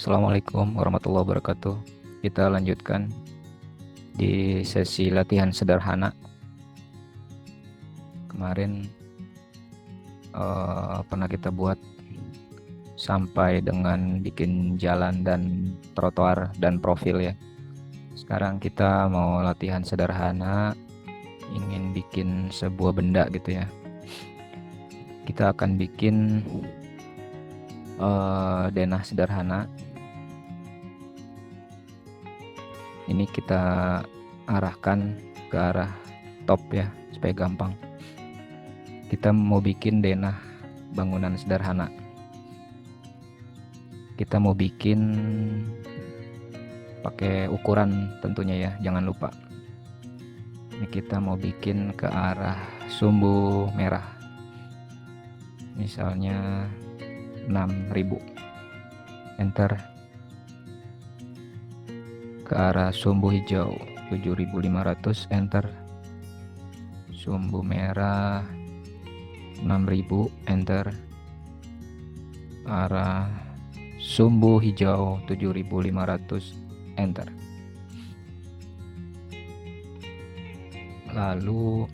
Assalamualaikum warahmatullahi wabarakatuh. Kita lanjutkan di sesi latihan sederhana. Kemarin pernah kita buat sampai dengan bikin jalan dan trotoar dan profil ya. Sekarang kita mau latihan sederhana, ingin bikin sebuah benda gitu ya. Kita akan bikin denah sederhana. Ini kita arahkan ke arah top ya, supaya gampang. Kita mau bikin denah bangunan sederhana. Kita mau bikin pakai ukuran tentunya ya, jangan lupa. Ini kita mau bikin ke arah sumbu merah. Misalnya 6.000. Enter. Ke arah sumbu hijau 7.500, enter. Sumbu merah 6.000, enter. Arah sumbu hijau 7.500, enter. Lalu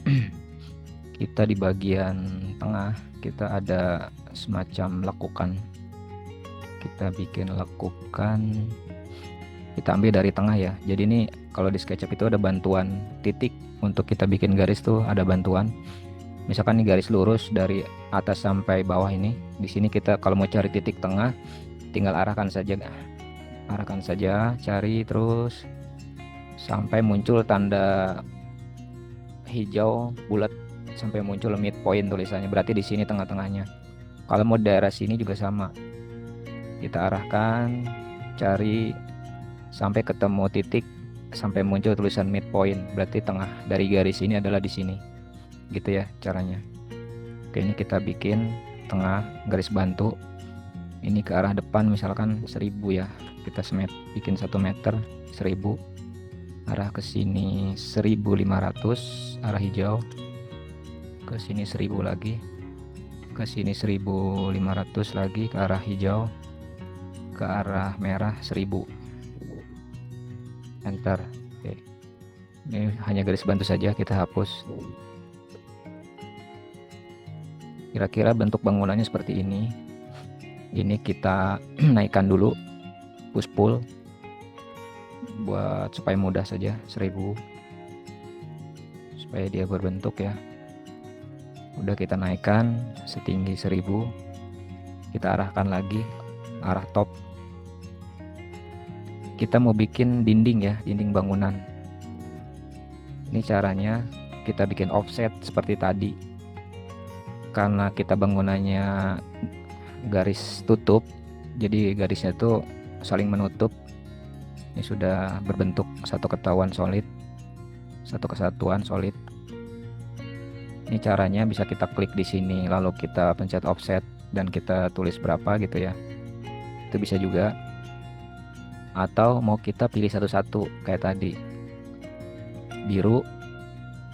kita di bagian tengah kita ada semacam lekukan. Kita bikin lekukan, kita ambil dari tengah ya. Jadi ini kalau di SketchUp itu ada bantuan titik untuk kita bikin garis tuh, ada bantuan. Misalkan ini garis lurus dari atas sampai bawah ini. Di sini kita kalau mau cari titik tengah tinggal arahkan saja. Arahkan saja, cari terus sampai muncul tanda hijau bulat, sampai muncul midpoint tulisannya. Berarti di sini tengah-tengahnya. Kalau mau daerah sini juga sama. Kita arahkan, cari sampai ketemu titik, sampai muncul tulisan midpoint, berarti tengah dari garis ini adalah di sini. Gitu ya caranya. Oke, ini kita bikin tengah garis bantu. Ini ke arah depan misalkan 1.000 ya. Kita bikin 1 meter 1.000. Arah ke sini 1.500, arah hijau. Ke sini 1.000 lagi. Ke sini 1.500 lagi ke arah hijau. Ke arah merah 1.000. Enter. Oke. Ini hanya garis bantu saja, kita hapus. Kira-kira bentuk bangunannya seperti ini. Ini kita naikkan dulu, push pull, buat supaya mudah saja, 1.000, supaya dia berbentuk ya. Udah kita naikkan setinggi 1.000. Kita arahkan lagi arah top. Kita mau bikin dinding ya, dinding bangunan. Ini caranya kita bikin offset seperti tadi. Karena kita bangunannya garis tutup, jadi garisnya tuh saling menutup. Ini sudah berbentuk satu kesatuan solid. Ini caranya bisa kita klik di sini, lalu kita pencet offset dan kita tulis berapa gitu ya. Itu bisa juga. Atau mau kita pilih satu-satu kayak tadi. Biru,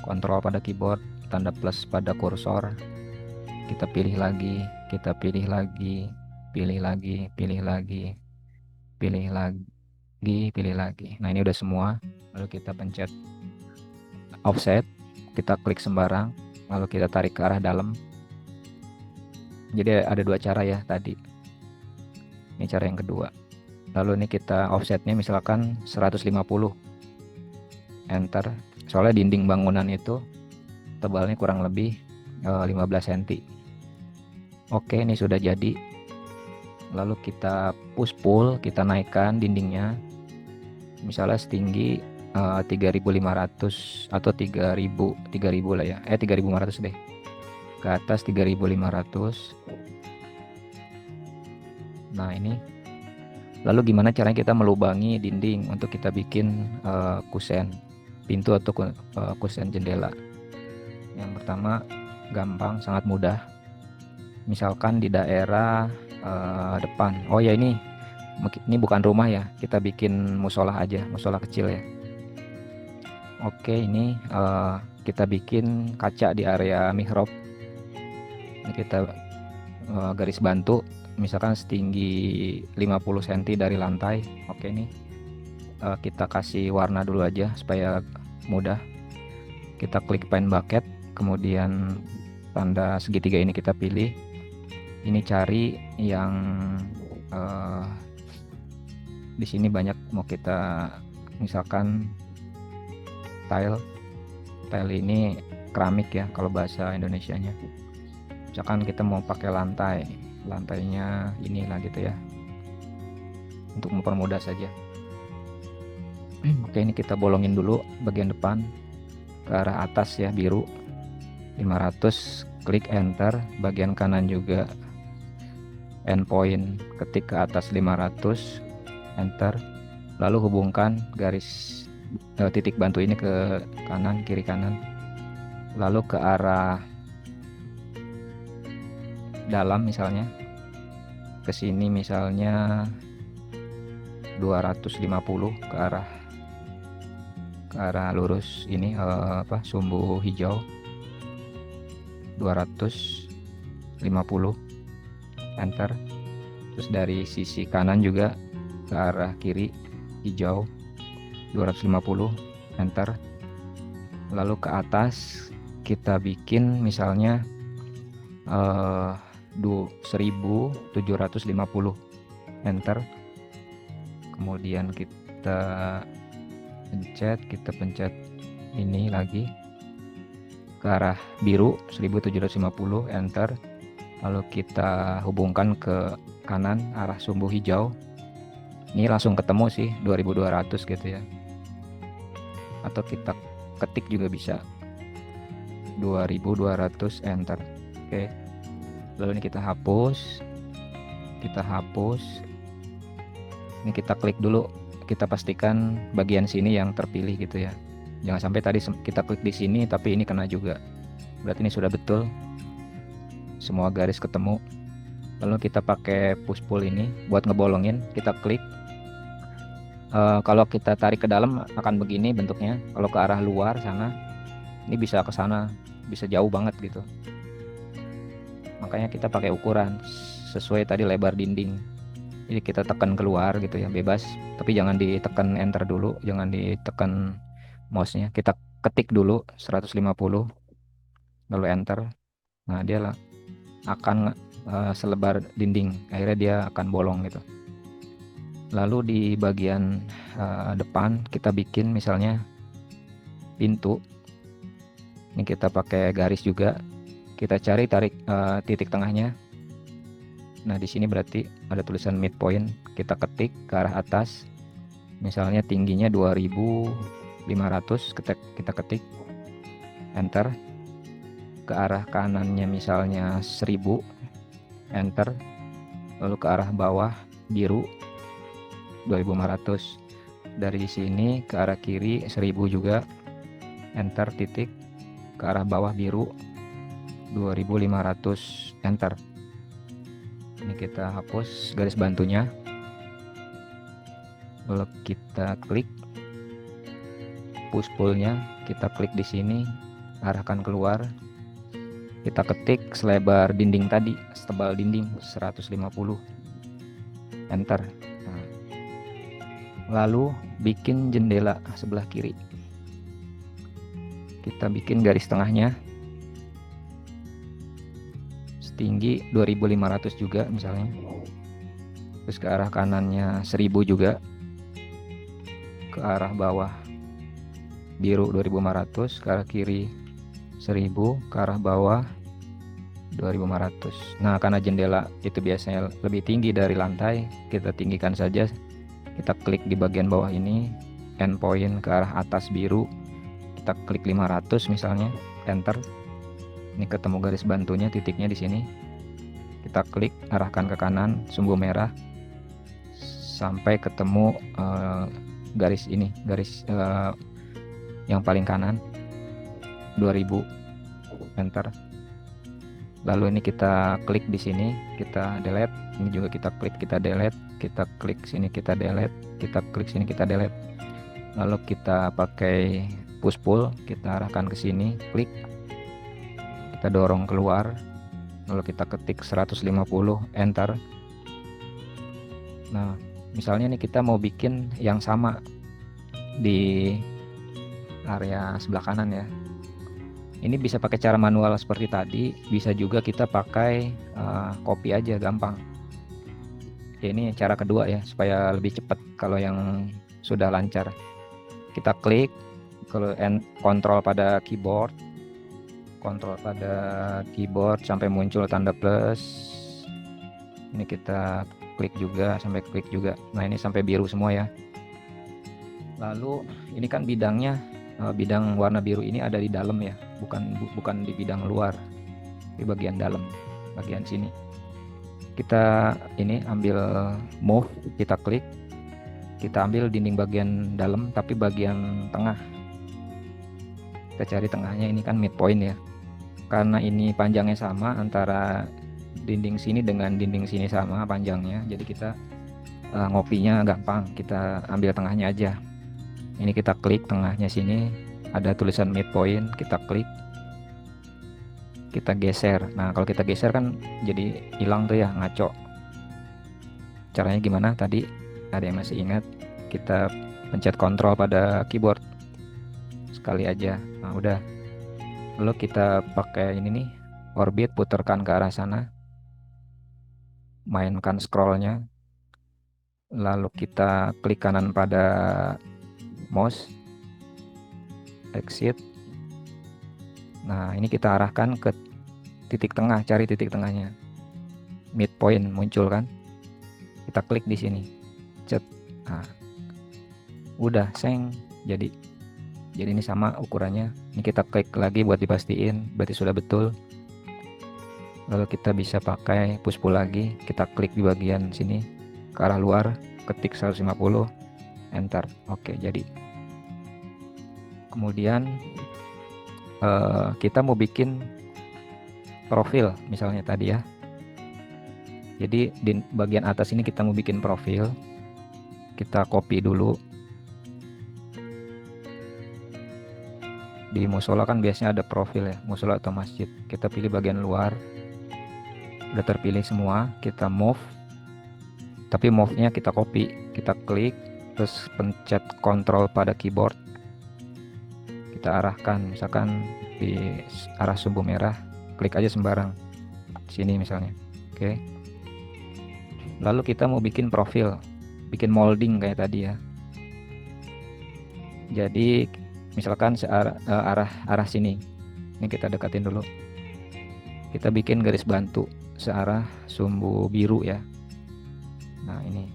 kontrol pada keyboard, tanda plus pada kursor. Kita pilih lagi, kita pilih lagi, pilih lagi, pilih lagi, pilih lagi, pilih lagi. Nah, ini udah semua. Lalu kita pencet offset, kita klik sembarang, lalu kita tarik ke arah dalam. Jadi ada 2 cara ya tadi. Ini cara yang kedua. Lalu ini kita offsetnya misalkan 150, enter. Soalnya dinding bangunan itu tebalnya kurang lebih 15 cm. Oke, ini sudah jadi. Lalu kita push pull, kita naikkan dindingnya misalnya setinggi 3.500 atau 3.000 lah ya, 3.500 deh, ke atas 3.500. Nah, ini lalu gimana caranya kita melubangi dinding untuk kita bikin kusen pintu atau kusen jendela. Yang pertama gampang, sangat mudah. Misalkan di daerah depan. Oh ya, ini bukan rumah ya, kita bikin musola aja, musola kecil ya. Oke, ini kita bikin kaca di area mihrab. Ini kita garis bantu misalkan setinggi 50 cm dari lantai. Oke nih, kita kasih warna dulu aja supaya mudah. Kita klik paint bucket, kemudian tanda segitiga ini kita pilih. Ini cari yang di sini banyak mau kita, misalkan tile ini keramik ya kalau bahasa Indonesianya. Misalkan kita mau pakai lantainya inilah gitu ya, untuk mempermudah saja. Oke, ini kita bolongin dulu bagian depan ke arah atas ya, biru 500, klik enter. Bagian kanan juga endpoint, ketik ke atas 500, enter. Lalu hubungkan garis titik bantu ini ke kanan, kiri kanan, lalu ke arah dalam misalnya ke sini, misalnya 250 ke arah lurus ini, sumbu hijau 250, enter. Terus dari sisi kanan juga ke arah kiri hijau 250, enter. Lalu ke atas kita bikin misalnya 1750, enter. Kemudian kita pencet ini lagi ke arah biru 1750, enter. Lalu kita hubungkan ke kanan arah sumbu hijau. Ini langsung ketemu sih 2200 gitu ya, atau kita ketik juga bisa 2200, enter. Oke, lalu ini kita hapus. Ini kita klik dulu, kita pastikan bagian sini yang terpilih gitu ya, jangan sampai tadi kita klik di sini tapi ini kena juga. Berarti ini sudah betul, semua garis ketemu. Lalu kita pakai push pull ini buat ngebolongin, kita klik. Kalau kita tarik ke dalam akan begini bentuknya. Kalau ke arah luar sana, ini bisa ke sana, bisa jauh banget gitu. Makanya kita pakai ukuran sesuai tadi lebar dinding. Jadi kita tekan keluar gitu ya, bebas. Tapi jangan ditekan enter dulu, jangan ditekan mouse-nya. Kita ketik dulu 150, lalu enter. Nah, dia akan selebar dinding. Akhirnya dia akan bolong gitu. Lalu di bagian depan kita bikin misalnya pintu. Ini kita pakai garis juga. Kita cari tarik titik tengahnya. Nah, di sini berarti ada tulisan midpoint. Kita ketik ke arah atas. Misalnya tingginya 2500, kita ketik enter. Ke arah kanannya misalnya 1000, enter. Lalu ke arah bawah biru 2500. Dari sini ke arah kiri 1000 juga, enter, titik. Ke arah bawah biru 2500, enter. Ini kita hapus garis bantunya, lalu kita klik push pullnya, kita klik di sini, arahkan keluar. Kita ketik selebar dinding tadi, setebal dinding 150, enter. Nah, lalu bikin jendela sebelah kiri. Kita bikin garis tengahnya setinggi 2500 juga misalnya. Terus ke arah kanannya 1000 juga. Ke arah bawah biru 2500, ke arah kiri 1000, ke arah bawah 2500. Nah, karena jendela itu biasanya lebih tinggi dari lantai, kita tinggikan saja. Kita klik di bagian bawah ini, endpoint ke arah atas biru, kita klik 500 misalnya, enter. Ini ketemu garis bantunya, titiknya di sini. Kita klik, arahkan ke kanan sumbu merah sampai ketemu garis ini, garis yang paling kanan 2000, enter. Lalu ini kita klik di sini, kita delete. Ini juga kita klik, kita delete. Kita klik sini, kita delete. Kita klik sini, kita delete. Lalu kita pakai push pull, kita arahkan ke sini, klik, kita dorong keluar. lalu kita ketik 150, enter. Nah, misalnya nih kita mau bikin yang sama di area sebelah kanan ya. Ini bisa pakai cara manual seperti tadi, bisa juga kita pakai copy aja, gampang. Ya, ini cara kedua ya, supaya lebih cepat kalau yang sudah lancar. Kita klik, kalau kontrol pada keyboard, sampai muncul tanda plus. Ini kita klik juga, sampai klik juga. Nah, ini sampai biru semua ya. Lalu ini kan bidangnya, bidang warna biru ini ada di dalam ya, bukan di bidang luar, di bagian dalam, bagian sini. Kita ini ambil move, kita klik, kita ambil dinding bagian dalam tapi bagian tengah. Kita cari tengahnya, ini kan midpoint ya. Karena ini panjangnya sama, antara dinding sini dengan dinding sini sama panjangnya, jadi kita ngopinya gampang, kita ambil tengahnya aja. Ini kita klik tengahnya, sini ada tulisan midpoint, kita klik, kita geser. Nah, kalau kita geser kan jadi hilang tuh ya, ngaco. Caranya gimana tadi? Ada yang masih ingat? Kita pencet kontrol pada keyboard sekali aja. Nah, udah. Lalu kita pakai ini nih, orbit, putarkan ke arah sana, mainkan scrollnya, lalu kita klik kanan pada mouse, exit. Nah, ini kita arahkan ke titik tengah, cari titik tengahnya, midpoint muncul kan, kita klik di sini, cet. Nah, udah seng, jadi ini sama ukurannya. Ini kita klik lagi buat dipastiin berarti sudah betul. Lalu kita bisa pakai push pull lagi, kita klik di bagian sini ke arah luar, ketik 150, enter. Oke, jadi kemudian kita mau bikin profil misalnya tadi ya. Jadi di bagian atas ini kita mau bikin profil, kita copy dulu. Di musola kan biasanya ada profil ya, musola atau masjid. Kita pilih bagian luar, udah terpilih semua, kita move, tapi move-nya kita copy, kita klik, terus pencet kontrol pada keyboard, kita arahkan misalkan di arah sumbu merah, klik aja sembarang sini misalnya. Oke, lalu kita mau bikin profil, bikin molding kayak tadi ya. Jadi misalkan arah sini, ini kita dekatin dulu, kita bikin garis bantu searah sumbu biru ya. Nah, ini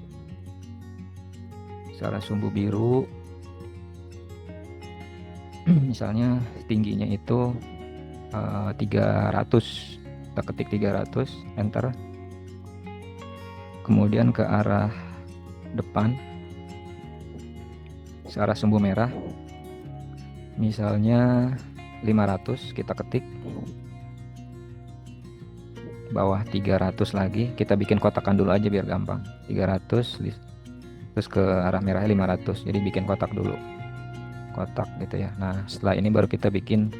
searah sumbu biru, misalnya tingginya itu 300, kita ketik 300, enter. Kemudian ke arah depan searah sumbu merah, misalnya 500, kita ketik, bawah 300 lagi, kita bikin kotakan dulu aja biar gampang, 300, terus ke arah merahnya 500, jadi bikin kotak dulu, kotak gitu ya. Nah, setelah ini baru kita bikin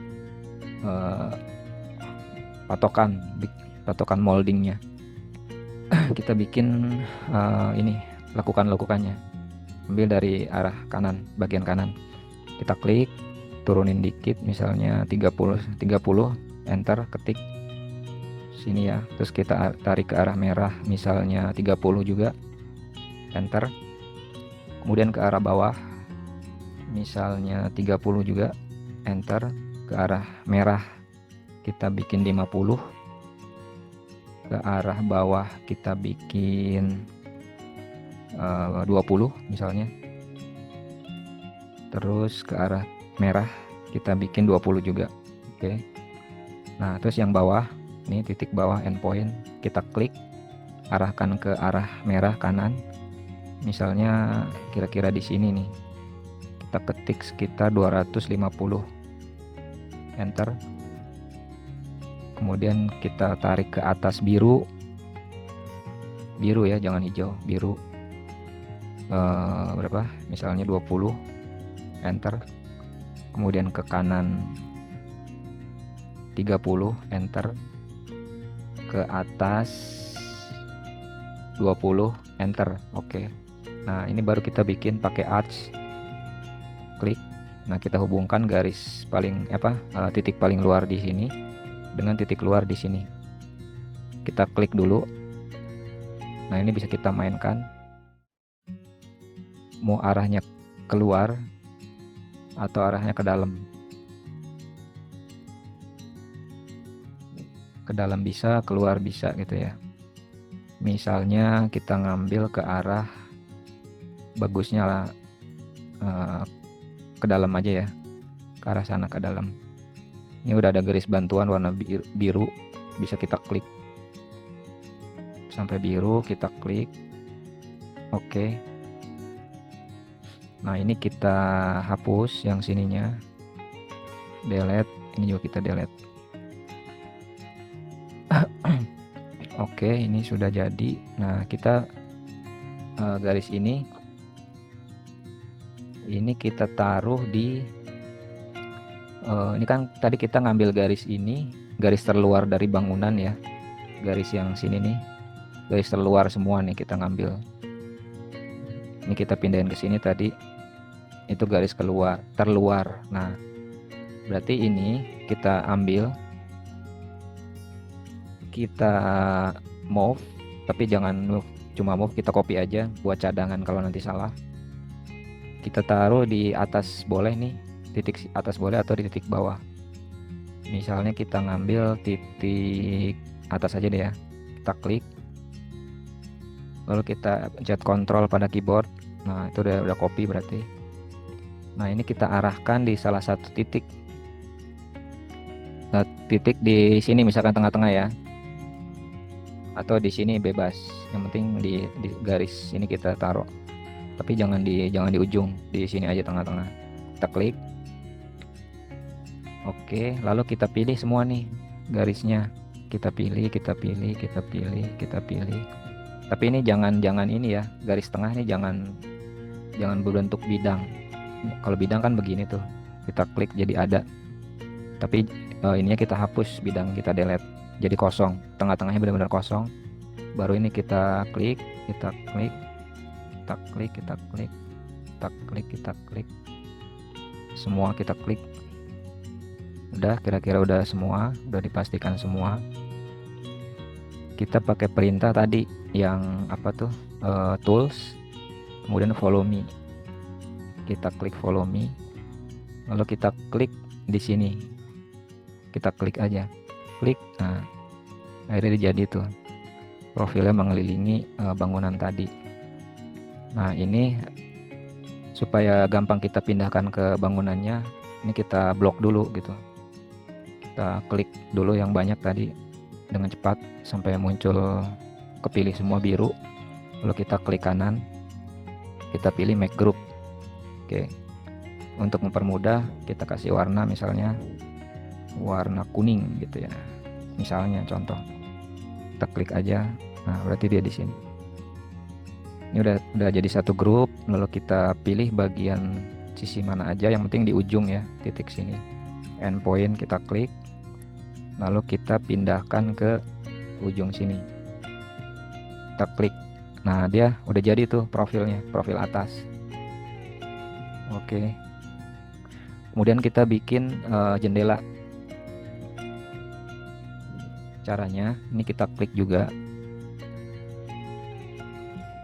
patokan moldingnya. Kita bikin ini lakukannya, ambil dari arah kanan, bagian kanan, kita klik, turunin dikit misalnya 30, enter, ketik sini ya, terus kita tarik ke arah merah misalnya 30 juga, enter. Kemudian ke arah bawah misalnya 30 juga, enter. Ke arah merah kita bikin 50, ke arah bawah kita bikin 20 misalnya, terus ke arah merah kita bikin 20 juga. Oke. Nah, terus yang bawah, ini titik bawah endpoint, kita klik, arahkan ke arah merah kanan, misalnya kira-kira di sini nih, kita ketik sekitar 250, enter. Kemudian kita tarik ke atas biru ya, jangan hijau, biru, berapa, misalnya 20, enter. Kemudian ke kanan 30, enter. ke atas 20, enter. Oke. Nah, ini baru kita bikin pakai arch. Klik. Nah, kita hubungkan garis paling titik paling luar di sini dengan titik luar di sini. Kita klik dulu. Nah, ini bisa kita mainkan. Mau arahnya keluar atau arahnya ke dalam. Ke dalam bisa, keluar bisa gitu ya. Misalnya kita ngambil ke arah, bagusnya lah ke dalam aja ya, ke arah sana, ke dalam. Ini udah ada garis bantuan warna biru, bisa kita klik sampai biru, kita klik. Oke. Nah, ini kita hapus yang sininya, delete. Ini juga kita delete. Oke, ini sudah jadi. Nah, kita garis ini kita taruh di ini kan tadi kita ngambil garis ini, garis terluar dari bangunan ya, garis yang sini nih, garis terluar semua nih kita ngambil. Ini kita pindahin ke sini tadi, itu garis terluar. Nah, berarti ini kita ambil, kita move, tapi jangan move cuma move, kita copy aja buat cadangan kalau nanti salah. Kita taruh di atas boleh nih, titik atas boleh atau di titik bawah. Misalnya kita ngambil titik atas aja deh ya, kita klik, lalu kita pencet Ctrl pada keyboard. Nah, itu udah copy berarti. Nah, ini kita arahkan di salah satu titik. Nah, titik di sini misalkan tengah-tengah ya, atau di sini bebas, yang penting di garis ini kita taruh, tapi jangan di ujung, di sini aja tengah-tengah. Kita klik. Oke, lalu kita pilih semua nih garisnya, kita pilih. Tapi ini jangan ini ya, garis tengah ini jangan berbentuk bidang. Kalau bidang kan begini tuh, kita klik jadi ada, tapi ininya kita hapus, bidang kita delete, jadi kosong, tengah-tengahnya benar-benar kosong. Baru ini kita klik, semua kita klik. Udah, kira-kira udah semua, udah dipastikan semua. Kita pakai perintah tadi yang tools, kemudian follow me. Kita klik follow me, lalu kita klik di sini, kita klik aja, klik. Nah, akhirnya jadi tuh profilnya mengelilingi bangunan tadi. Nah, ini supaya gampang kita pindahkan ke bangunannya, ini kita blok dulu gitu. Kita klik dulu yang banyak tadi dengan cepat sampai muncul, kepilih semua biru. Lalu kita klik kanan, kita pilih make group. Oke. Untuk mempermudah, kita kasih warna, misalnya warna kuning gitu ya. Misalnya contoh. Kita klik aja. Nah, berarti dia di sini. Ini udah jadi satu grup. Lalu kita pilih bagian sisi mana aja, yang penting di ujung ya, titik sini. Endpoint kita klik. Lalu kita pindahkan ke ujung sini. Kita klik. Nah, dia udah jadi tuh profilnya, profil atas. Oke. Kemudian kita bikin jendela. Caranya, ini kita klik juga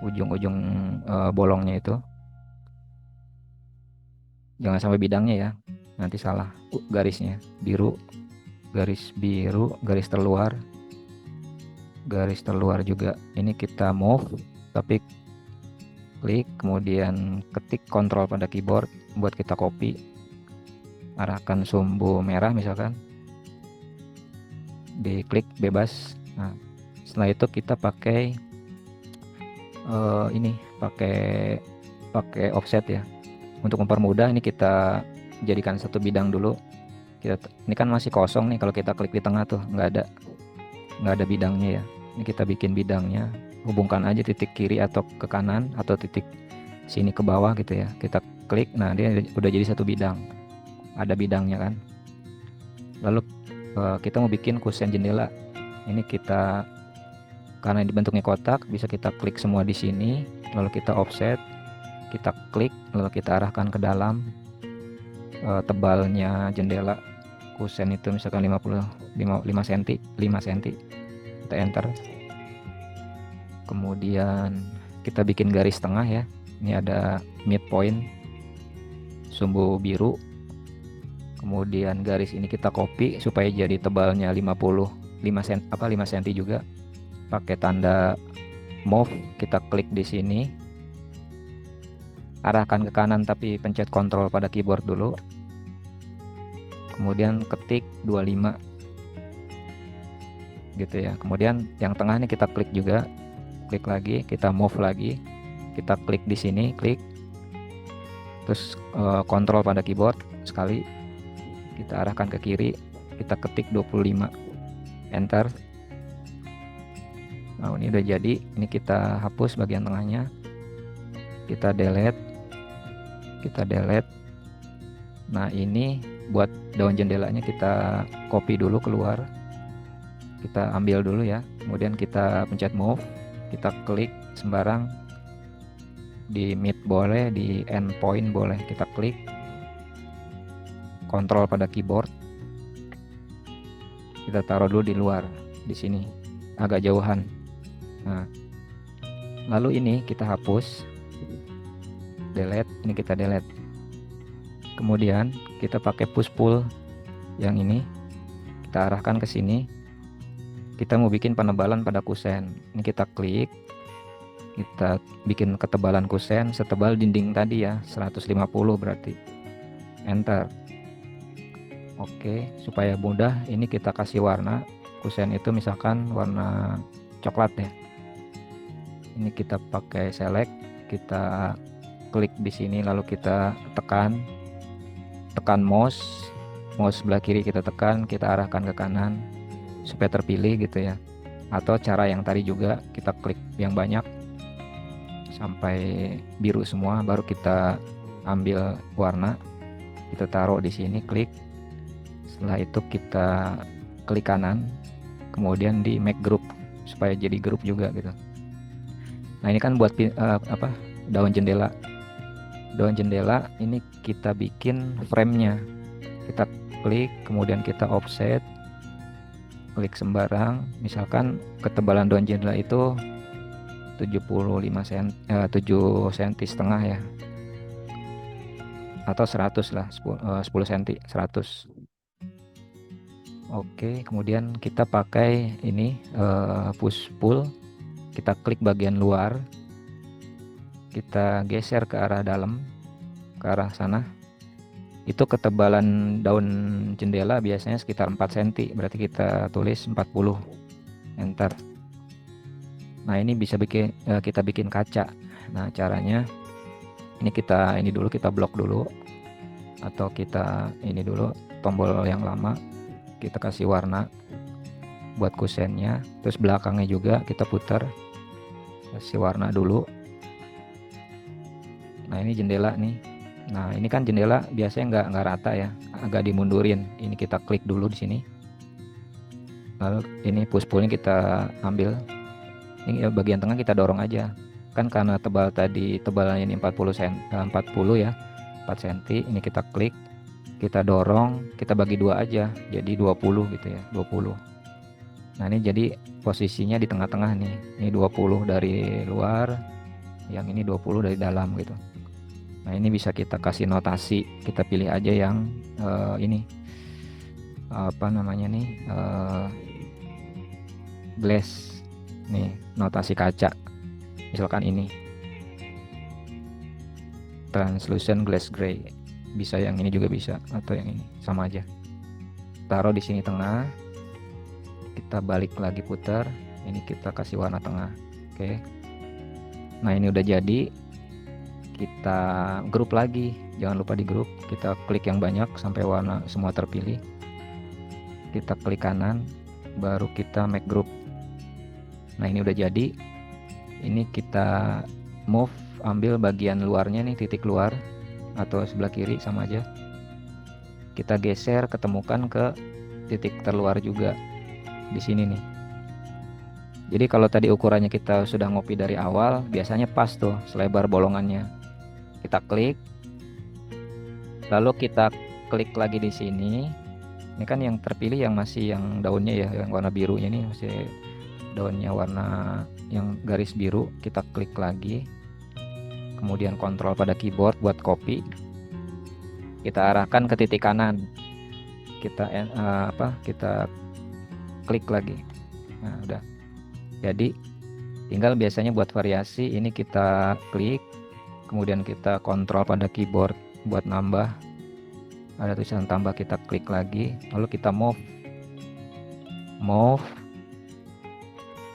ujung-ujung bolongnya itu. Jangan sampai bidangnya ya, nanti salah garisnya. Biru, garis biru, garis terluar juga. Ini kita move, tapi klik, kemudian ketik Ctrl pada keyboard buat kita copy. Arahkan sumbu merah misalkan, diklik bebas. Nah, setelah itu kita pakai ini, pakai offset ya. Untuk mempermudah, ini kita jadikan satu bidang dulu. Ini kan masih kosong nih, kalau kita klik di tengah tuh nggak ada bidangnya ya. Ini kita bikin bidangnya, hubungkan aja titik kiri atau ke kanan, atau titik sini ke bawah gitu ya. Kita klik, nah dia udah jadi satu bidang, ada bidangnya kan. Lalu kita mau bikin kusen jendela. Ini kita, karena dibentuknya kotak, bisa kita klik semua di sini, lalu kita offset, kita klik, lalu kita arahkan ke dalam. Tebalnya jendela kusen itu misalkan 5 cm, 5 cm, kita enter. Kemudian kita bikin garis tengah ya. Ini ada midpoint sumbu biru. Kemudian garis ini kita copy supaya jadi tebalnya 5 cm juga. Pakai tanda move, kita klik di sini. Arahkan ke kanan tapi pencet kontrol pada keyboard dulu. Kemudian ketik 25 gitu ya. Kemudian yang tengah ini kita klik juga. Klik lagi, kita move lagi. Kita klik di sini, klik. Terus kontrol pada keyboard sekali. Kita arahkan ke kiri, kita ketik 25. Enter. Nah, ini udah jadi. Ini kita hapus bagian tengahnya. Kita delete. Nah, ini buat daun jendelanya kita copy dulu keluar. Kita ambil dulu ya. Kemudian kita pencet move. Kita klik sembarang. Di mid boleh, di end point boleh. Kita klik. Kontrol pada keyboard. Kita taruh dulu di luar. Di sini. Agak jauhan. Nah, lalu ini kita hapus. Delete. Ini kita delete. Kemudian kita pakai push pull yang ini, kita arahkan ke sini. Kita mau bikin penebalan pada kusen. Ini kita klik, kita bikin ketebalan kusen setebal dinding tadi ya, 150 berarti. Enter. Oke, supaya mudah ini kita kasih warna. Kusen itu misalkan warna coklat ya. Ini kita pakai select, kita klik di sini lalu kita tekan mouse sebelah kiri kita tekan, kita arahkan ke kanan supaya terpilih gitu ya. Atau cara yang tadi juga, kita klik yang banyak sampai biru semua, baru kita ambil warna, kita taruh di sini, klik. Setelah itu kita klik kanan, kemudian di make group supaya jadi grup juga gitu. Nah, ini kan buat daun jendela. Daun jendela ini kita bikin frame-nya. Kita klik, kemudian kita offset, klik sembarang. Misalkan ketebalan daun jendela itu 75 cm, 7 cm setengah ya, atau 100 lah, 10 cm, 100. Oke, kemudian kita pakai ini push pull. Kita klik bagian luar, kita geser ke arah dalam, ke arah sana. Itu ketebalan daun jendela biasanya sekitar 4 cm, berarti kita tulis 40. Enter. Nah, ini bisa kita bikin kaca. Nah, caranya ini kita blok dulu, atau kita ini dulu tombol yang lama, kita kasih warna buat kusennya. Terus belakangnya juga kita putar, kasih warna dulu. Nah, ini jendela nih. Nah, ini kan jendela biasanya nggak rata ya, agak dimundurin. Ini kita klik dulu di sini. Lalu ini push pullnya kita ambil. Ini bagian tengah kita dorong aja. Kan karena tebal tadi, tebalannya ini 40 ya, 4 cm. Ini kita klik, kita dorong, kita bagi dua aja, jadi 20 gitu ya, 20. Nah, ini jadi posisinya di tengah-tengah nih. Ini 20 dari luar, yang ini 20 dari dalam gitu. Nah, ini bisa kita kasih notasi, kita pilih aja yang ini apa namanya nih, glass nih, notasi kaca, misalkan ini translucent glass gray, bisa yang ini juga bisa, atau yang ini sama aja. Taruh di sini tengah, kita balik lagi putar, ini kita kasih warna tengah. Oke. Nah, ini udah jadi. Kita grup lagi, jangan lupa di grup. Kita klik yang banyak sampai warna semua terpilih. Kita klik kanan, baru kita make group. Nah, ini udah jadi. Ini kita move, ambil bagian luarnya nih, titik luar atau sebelah kiri sama aja. Kita geser, ketemukan ke titik terluar juga di sini nih. Jadi kalau tadi ukurannya kita sudah ngopi dari awal, biasanya pas tuh selebar bolongannya. Kita klik, lalu kita klik lagi di sini. Ini kan yang terpilih yang masih yang daunnya ya, yang warna birunya ini masih daunnya warna yang garis biru. Kita klik lagi, kemudian kontrol pada keyboard buat copy. Kita arahkan ke titik kanan. Kita klik lagi. Nah, udah. Jadi tinggal biasanya buat variasi ini kita klik, kemudian kita kontrol pada keyboard buat nambah. Ada tulisan tambah, kita klik lagi, lalu kita move,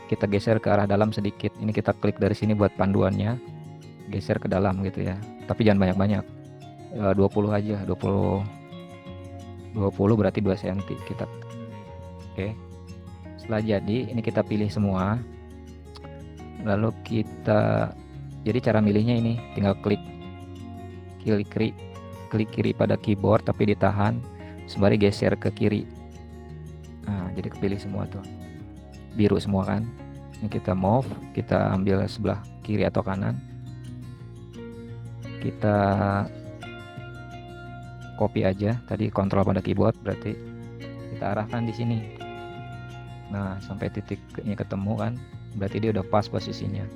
kita geser ke arah dalam sedikit. Ini kita klik dari sini buat panduannya, geser ke dalam gitu ya. Tapi jangan banyak-banyak, 20 aja, 20 berarti 2 cm kita. Oke. Setelah jadi, ini kita pilih semua. Lalu kita, jadi cara milihnya ini tinggal klik kiri pada keyboard tapi ditahan sembari geser ke kiri. Nah, jadi kepilih semua tuh. Biru semua kan. Ini kita move, kita ambil sebelah kiri atau kanan. Kita copy aja, tadi kontrol pada keyboard berarti kita arahkan di sini. Nah, sampai titiknya ketemu kan, berarti dia udah pas posisinya.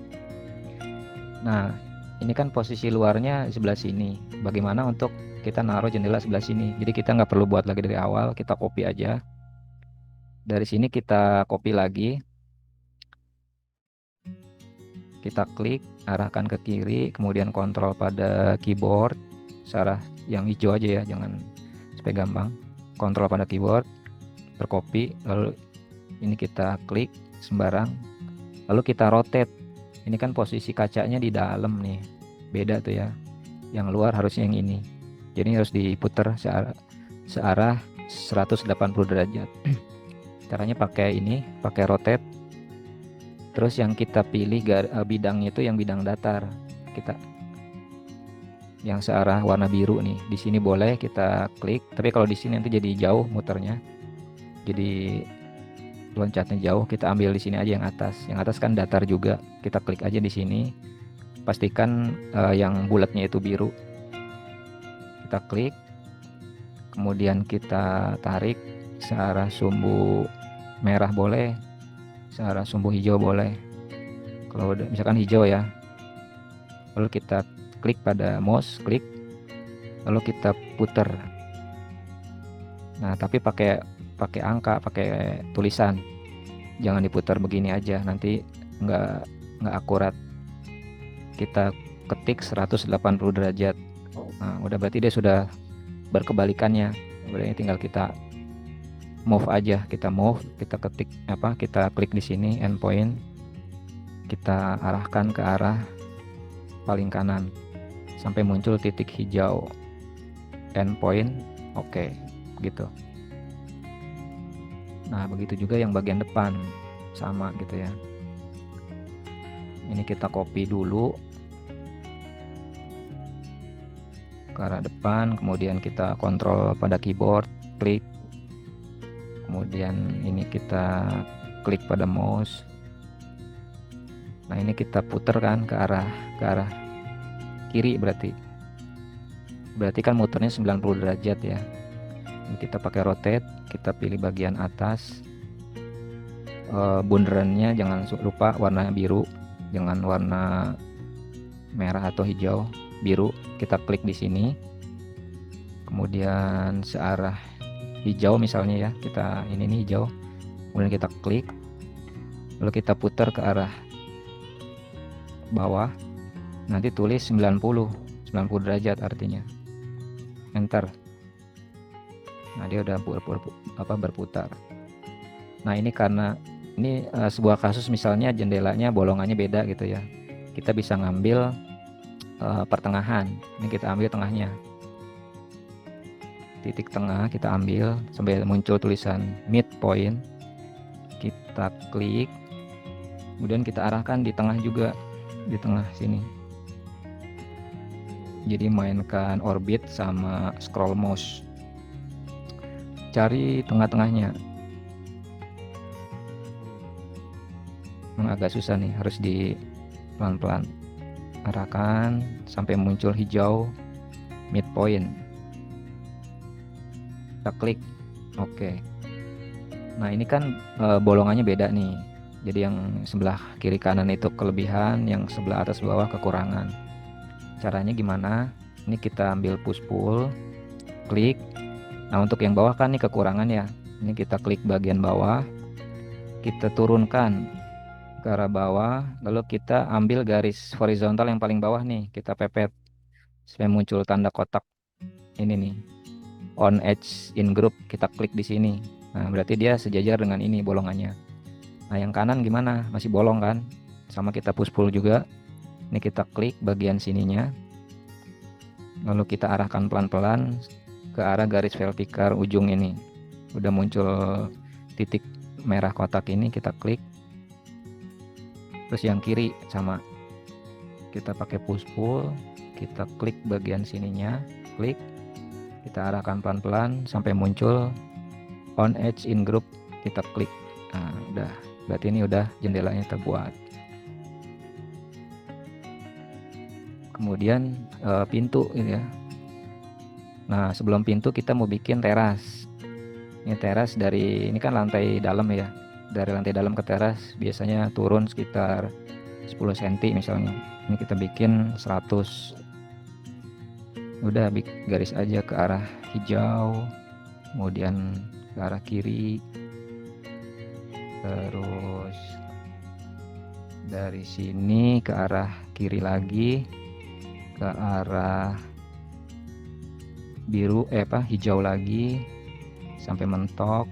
Nah, ini kan posisi luarnya sebelah sini. Bagaimana untuk kita naruh jendela sebelah sini? Jadi kita nggak perlu buat lagi dari awal, kita copy aja. Dari sini kita copy lagi. Kita klik, arahkan ke kiri, kemudian kontrol pada keyboard, searah yang hijau aja ya, jangan supaya gampang. Kontrol pada keyboard, tercopy, lalu ini kita klik sembarang, lalu kita rotate. Ini kan posisi kacanya di dalam nih, beda tuh ya. Yang luar harusnya yang ini. Jadi harus diputar searah 180 derajat. Caranya pakai ini, pakai rotate. Terus yang kita pilih bidangnya itu yang bidang datar. Kita yang searah warna biru nih. Di sini boleh kita klik, tapi kalau di sini nanti jadi jauh muternya. Jadi loncatnya jauh, kita ambil di sini aja yang atas. Yang atas kan datar juga. Kita klik aja di sini. Pastikan yang bulatnya itu biru. Kita klik. Kemudian kita tarik searah sumbu merah boleh, searah sumbu hijau boleh. Kalau udah misalkan hijau ya. Lalu kita klik pada mouse, klik. Lalu kita putar. Nah, tapi pakai angka, pakai tulisan. Jangan diputar begini aja, nanti nggak akurat. Kita ketik 180 derajat. Nah, udah berarti dia sudah berkebalikannya. Berarti tinggal kita move aja, kita ketik kita klik di sini endpoint. Kita arahkan ke arah paling kanan sampai muncul titik hijau endpoint. Oke, gitu. Nah, begitu juga yang bagian depan sama gitu ya. Ini kita copy dulu ke arah depan, kemudian kita kontrol pada keyboard, klik. Kemudian ini kita klik pada mouse. Nah, ini kita putar kan ke arah kiri berarti kan muternya 90 derajat ya. Ini kita pakai rotate, kita pilih bagian atas. Bunderannya jangan lupa warna biru, jangan warna merah atau hijau, biru. Kita klik di sini. Kemudian searah hijau misalnya ya, kita ini nih hijau. Kemudian kita klik. Lalu kita putar ke arah bawah. Nanti tulis 90 derajat artinya. Enter. Nah, dia udah berputar. Nah, ini karena ini sebuah kasus misalnya jendelanya bolongannya beda gitu ya. Kita bisa ngambil pertengahan. Ini kita ambil tengahnya. Titik tengah kita ambil sampai muncul tulisan midpoint. Kita klik. Kemudian kita arahkan di tengah juga, di tengah sini. Jadi mainkan orbit sama scroll mouse. Cari tengah-tengahnya. agak susah nih, harus di pelan-pelan arahkan sampai muncul hijau midpoint. Kita klik oke. Nah ini kan bolongannya beda nih, jadi yang sebelah kiri kanan itu kelebihan, yang sebelah atas bawah kekurangan. Caranya gimana? Ini kita ambil push pull, klik. Nah untuk yang bawah kan nih kekurangan ya, ini kita klik bagian bawah, kita turunkan ke arah bawah, lalu kita ambil garis horizontal yang paling bawah nih, kita pepet supaya muncul tanda kotak ini nih, on edge in group. Kita klik di sini. Nah berarti dia sejajar dengan ini bolongannya. Nah yang kanan gimana, masih bolong kan, sama kita push pull juga. Ini kita klik bagian sininya, lalu kita arahkan pelan-pelan ke arah garis vertikal ujung ini. Udah muncul titik merah kotak ini, kita klik. Terus yang kiri sama, kita pakai push pull, kita klik bagian sininya, klik, kita arahkan pelan-pelan sampai muncul on edge in group, kita klik. Nah udah, berarti ini udah jendelanya terbuat. Kemudian pintu ini ya. Nah sebelum pintu kita mau bikin teras. Ini teras dari, ini kan lantai dalam ya, dari lantai dalam ke teras biasanya turun sekitar 10 cm misalnya. Ini kita bikin 100. Udah garis aja ke arah hijau, kemudian ke arah kiri, terus dari sini ke arah kiri lagi, ke arah biru hijau lagi sampai mentok,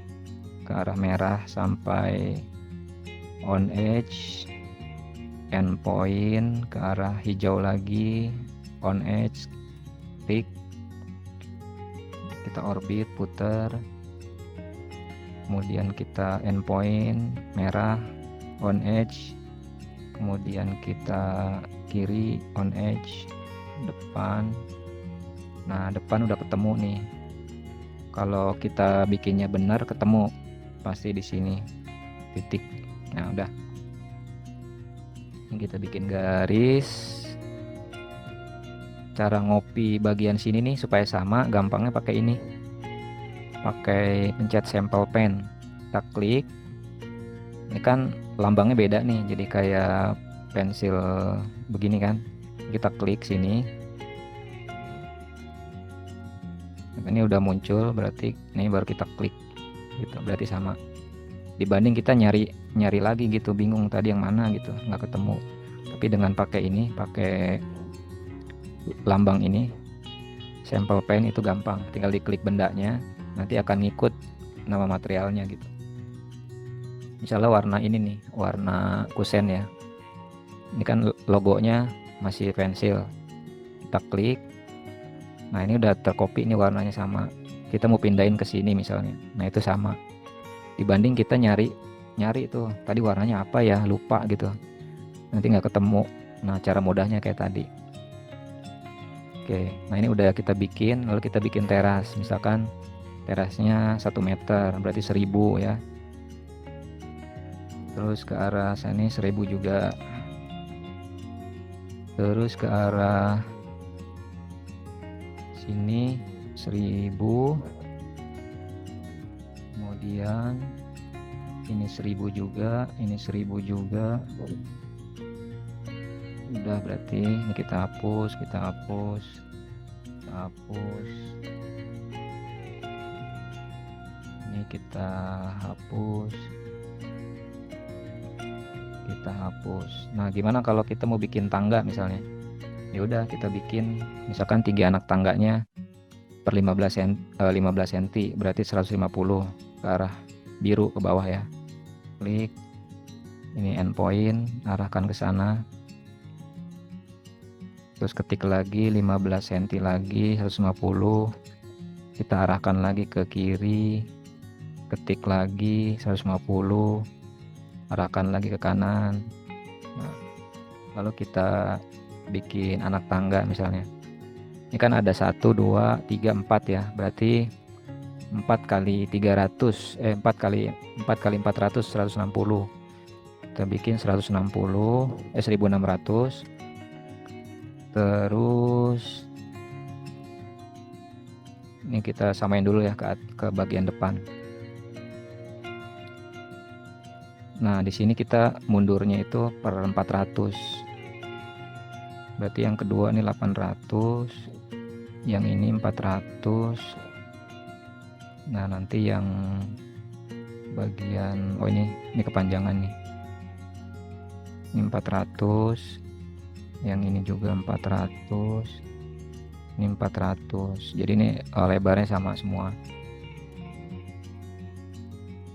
ke arah merah sampai on edge end point, ke arah hijau lagi on edge, klik, kita orbit putar, kemudian kita end point merah on edge, kemudian kita kiri on edge depan. Nah depan udah ketemu nih, kalau kita bikinnya benar ketemu pasti di sini titik. Nah udah, ini kita bikin garis. Cara ngopi bagian sini nih supaya sama, gampangnya pakai ini, pakai pencet sampel pen. Kita klik, ini kan lambangnya beda nih, jadi kayak pensil begini kan. Kita klik sini, ini udah muncul, berarti ini baru kita klik gitu, berarti sama. Dibanding kita nyari lagi gitu, bingung tadi yang mana gitu, nggak ketemu. Tapi dengan pakai ini, pakai lambang ini sampel pen, itu gampang, tinggal diklik bendanya, nanti akan ngikut nama materialnya gitu. Misalnya warna ini nih, warna kusen ya, ini kan logonya masih pensil, kita klik. Nah ini udah tercopy, ini warnanya sama, kita mau pindahin ke sini misalnya, nah itu sama. Dibanding kita nyari tuh tadi warnanya apa ya, lupa gitu, nanti nggak ketemu. Nah cara mudahnya kayak tadi. Oke, nah ini udah kita bikin, lalu kita bikin teras. Misalkan terasnya 1 meter, berarti 1000 ya. Terus ke arah sini 1000 juga. Terus ke arah sini 1000. Kemudian ini 1000 juga, ini 1000 juga. Udah, berarti ini kita hapus, ini kita hapus. Nah gimana kalau kita mau bikin tangga misalnya? Ya udah, kita bikin misalkan 3 anak tangganya per 15 cm, berarti 150 ke arah biru ke bawah ya. Klik, ini endpoint, arahkan ke sana. Terus ketik lagi 15 cm lagi, 150, kita arahkan lagi ke kiri, ketik lagi 150, arahkan lagi ke kanan. Nah, lalu kita bikin anak tangga misalnya. Ini kan ada 1, 2, 3, 4 ya, berarti 4 kali 300, 4 kali 400, 160. kita bikin 1600. Terus ini kita samain dulu ya ke bagian depan. Nah, di sini kita mundurnya itu per 400. Berarti yang kedua ini 800, yang ini 400. Nah, nanti yang bagian ini kepanjangan nih. Ini 400. Yang ini juga 400. Ini 400. Jadi ini lebarnya sama semua.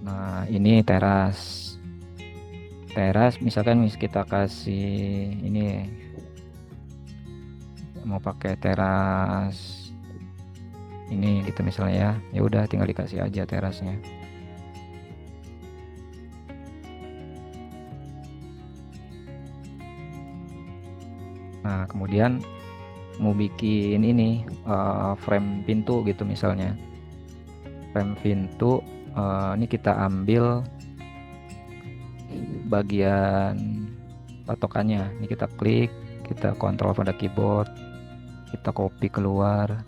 Nah, ini teras. Misalkan kita kasih ini, mau pakai teras ini gitu misalnya ya udah tinggal dikasih aja terasnya. Nah, kemudian mau bikin ini frame pintu gitu misalnya. Frame pintu ini kita ambil bagian patokannya. Ini kita klik, kita kontrol pada keyboard, kita copy keluar,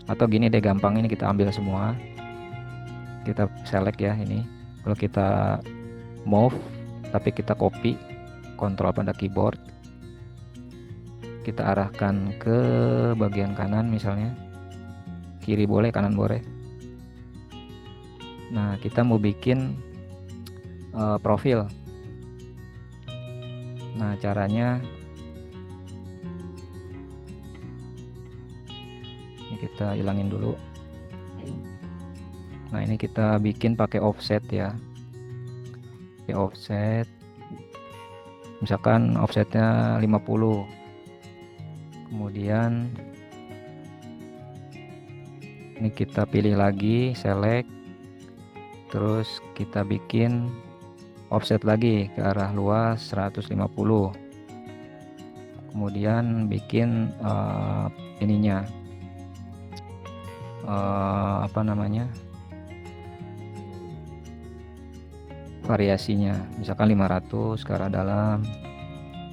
atau gini deh gampang, ini kita ambil semua, kita select ya ini. Kalau kita move tapi kita copy, kontrol pada keyboard, kita arahkan ke bagian kanan misalnya, kiri boleh, kanan boleh. Nah, kita mau bikin profil. Nah, caranya ini kita hilangin dulu. Nah, ini kita bikin pakai offset ya. Pakai offset. Misalkan offsetnya 50. Kemudian ini kita pilih lagi, select. Terus kita bikin offset lagi ke arah luas 150. Kemudian bikin ininya apa namanya, variasinya, misalkan 500 ke arah dalam,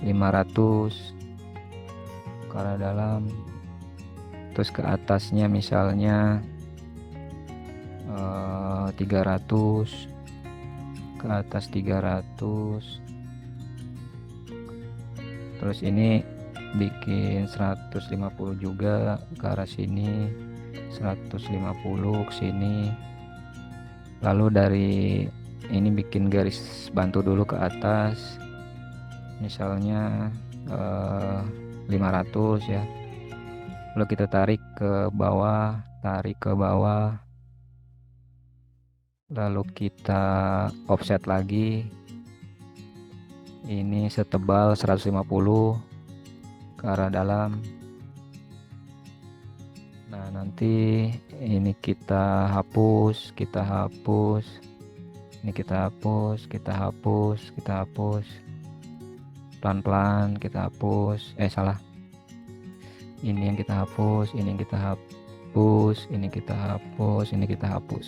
500 ke arah dalam, terus ke atasnya misalnya 300 ke atas, 300. Terus ini bikin 150 juga ke arah sini, 150 ke sini. Lalu dari ini bikin garis bantu dulu ke atas, misalnya 500 ya. Lalu kita tarik ke bawah, lalu kita offset lagi, ini setebal 150 ke arah dalam. Nah, nanti ini kita hapus, ini kita hapus, pelan-pelan kita hapus, salah, ini yang kita hapus, ini yang kita hapus, ini kita hapus, ini kita hapus.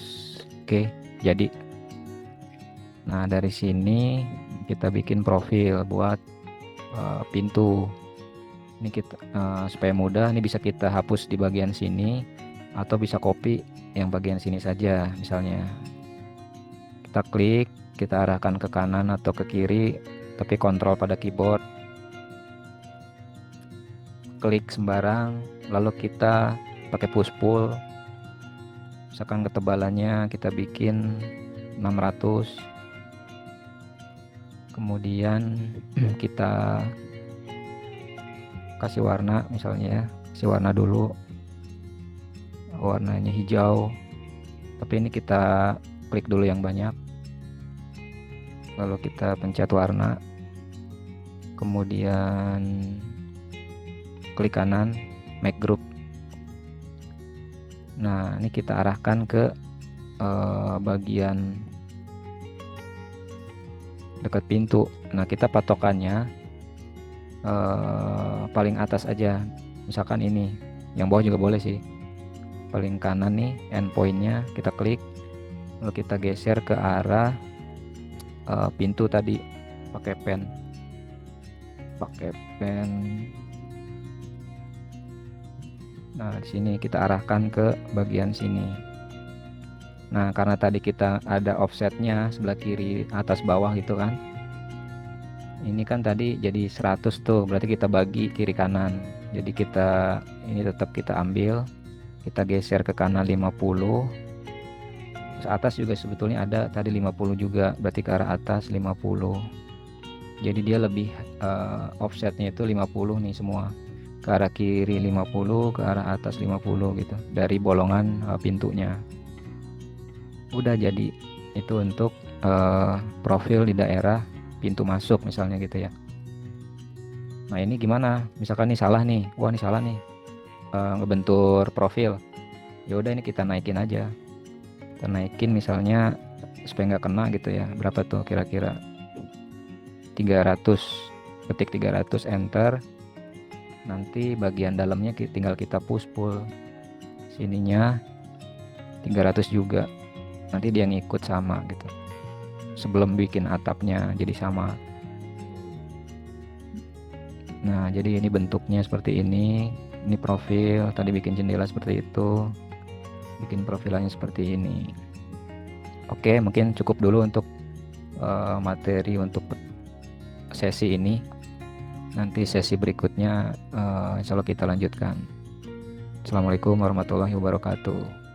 Oke, jadi nah dari sini kita bikin profil buat pintu. Ini kita supaya mudah, ini bisa kita hapus di bagian sini atau bisa copy yang bagian sini saja. Misalnya kita klik, kita arahkan ke kanan atau ke kiri, tapi kontrol pada keyboard, klik sembarang, lalu kita pakai push pull. Misalkan ketebalannya kita bikin 600. Kemudian kita kasih warna, misalnya ya, kasih warna dulu, warnanya hijau, tapi ini kita klik dulu yang banyak, lalu kita pencet warna, kemudian klik kanan, make group. Nah, ini kita arahkan ke bagian dekat pintu. Nah, kita patokannya paling atas aja, misalkan ini, yang bawah juga boleh sih. Paling kanan nih endpointnya kita klik, lalu kita geser ke arah pintu tadi. pakai pen. Nah, di sini kita arahkan ke bagian sini. Nah, karena tadi kita ada offsetnya sebelah kiri, atas, bawah gitu kan. Ini kan tadi jadi 100 tuh, berarti kita bagi kiri kanan. Jadi ini tetap kita ambil, kita geser ke kanan 50. Terus atas juga sebetulnya ada tadi 50 juga, berarti ke arah atas 50. Jadi dia lebih offsetnya itu 50 nih semua. Ke arah kiri 50, ke arah atas 50 gitu. Dari bolongan pintunya. Udah jadi itu untuk profil di daerah pintu masuk misalnya gitu ya. Nah ini gimana? Misalkan nih salah nih, wah ini salah nih, ngebentur profil. Ya udah ini kita naikin aja, kita naikin misalnya supaya nggak kena gitu ya. Berapa tuh kira-kira? 300, ketik 300 enter. Nanti bagian dalamnya tinggal kita push pull sininya 300 juga. Nanti dia ngikut sama gitu. Sebelum bikin atapnya jadi sama. Nah, jadi ini bentuknya seperti ini. Ini profil, tadi bikin jendela seperti itu. Bikin profilannya seperti ini. Oke, mungkin cukup dulu untuk materi untuk sesi ini. Nanti sesi berikutnya insya Allah kita lanjutkan. Assalamualaikum warahmatullahi wabarakatuh.